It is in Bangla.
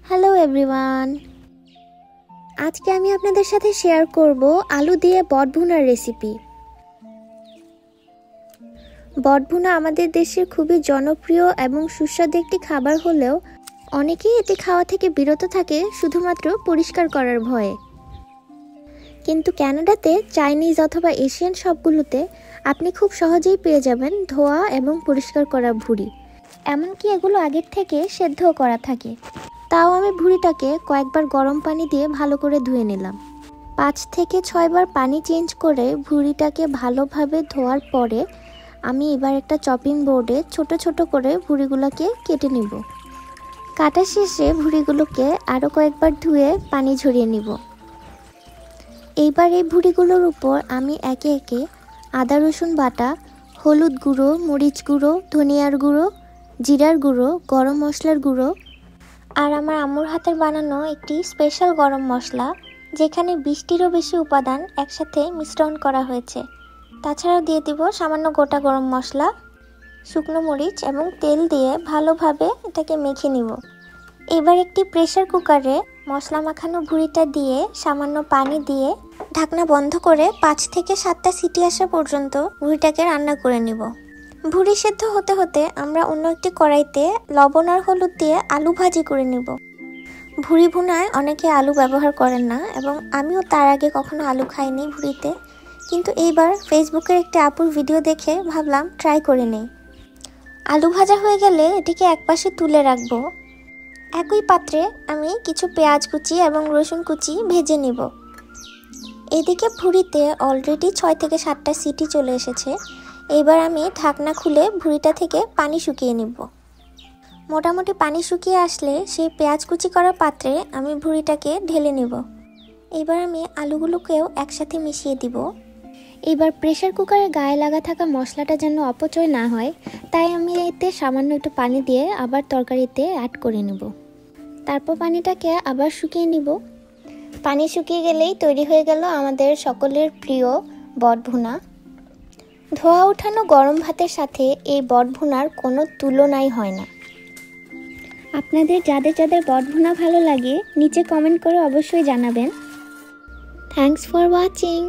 হ্যালো এভরিওয়ান, আজকে আমি আপনাদের সাথে শেয়ার করব আলু দিয়ে বট ভুনার রেসিপি। বট ভুনা আমাদের দেশের খুবই জনপ্রিয় এবং সুস্বাদু একটি খাবার হলেও অনেকেই এটি খাওয়া থেকে বিরত থাকে শুধুমাত্র পরিষ্কার করার ভয়ে। কিন্তু কানাডাতে চাইনিজ অথবা এশিয়ান শপগুলোতে আপনি খুব সহজেই পেয়ে যাবেন ধোয়া এবং পরিষ্কার করা ভুঁড়ি, এমনকি এগুলো আগের থেকে সেদ্ধও করা থাকে। তাও আমি ভুঁড়িটাকে কয়েকবার গরম পানি দিয়ে ভালো করে ধুয়ে নিলাম। 5 থেকে 6 বার পানি চেঞ্জ করে ভুঁড়িটাকে ভালোভাবে ধোয়ার পরে আমি এবার একটা চপিং বোর্ডে ছোট ছোট করে ভুঁড়িগুলোকে কেটে নিব। কাটা শেষে ভুঁড়িগুলোকে আরও কয়েকবার ধুয়ে পানি ঝরিয়ে নিব। এইবার এই ভুঁড়িগুলোর উপর আমি একে একে আদা রসুন বাটা, হলুদ গুঁড়ো, মরিচ গুঁড়ো, ধনিয়ার গুঁড়ো, জিরার গুঁড়ো, গরম মশলার গুঁড়ো আর আমার আম্মুর হাতের বানানো একটি স্পেশাল গরম মশলা, যেখানে 20টিরও বেশি উপাদান একসাথে মিশ্রণ করা হয়েছে। তাছাড়াও দিয়ে দিব সামান্য গোটা গরম মশলা, শুকনো মরিচ এবং তেল দিয়ে ভালোভাবে এটাকে মেখে নিব। এবার একটি প্রেসার কুকারে মশলা মাখানো ভুঁড়িটা দিয়ে সামান্য পানি দিয়ে ঢাকনা বন্ধ করে 5 থেকে 7টা সিটি আসা পর্যন্ত ভুঁড়িটাকে রান্না করে নিব। ভুঁড়ি সেদ্ধ হতে হতে আমরা অন্য একটি কড়াইতে লবণ আর হলুদ দিয়ে আলু ভাজি করে নিব। ভুঁড়ি ভুনায় অনেকে আলু ব্যবহার করেন না এবং আমিও তার আগে কখনো আলু খাইনি ভুঁড়িতে, কিন্তু এইবার ফেসবুকের একটি আপুর ভিডিও দেখে ভাবলাম ট্রাই করে নেই। আলু ভাজা হয়ে গেলে এটিকে একপাশে তুলে রাখবো। একই পাত্রে আমি কিছু পেঁয়াজ কুচি এবং রসুন কুচি ভেজে নিব। এদিকে ভুঁড়িতে অলরেডি 6 থেকে 7টা সিটি চলে এসেছে। এবার আমি ঢাকনা খুলে ভুঁড়িটা থেকে পানি শুকিয়ে নিব। মোটামুটি পানি শুকিয়ে আসলে সেই পেঁয়াজ কুচি করা পাত্রে আমি ভুঁড়িটাকে ঢেলে নিব। এবার আমি আলুগুলোকেও একসাথে মিশিয়ে দিব। এবার প্রেসার কুকারের গায়ে লাগা থাকা মশলাটা যেন অপচয় না হয়, তাই আমি এতে সামান্য একটু পানি দিয়ে আবার তরকারিতে অ্যাড করে নেব। তারপর পানিটাকে আবার শুকিয়ে নিব। পানি শুকিয়ে গেলেই তৈরি হয়ে গেল আমাদের সকলের প্রিয় বট ভুনা। ধোয়া উঠানো গরম ভাতের সাথে এই বট ভুনার কোনো তুলনাই হয় না। আপনাদের যাদের যাদের বট ভুনা ভালো লাগে নিচে কমেন্ট করে অবশ্যই জানাবেন। Thanks for watching.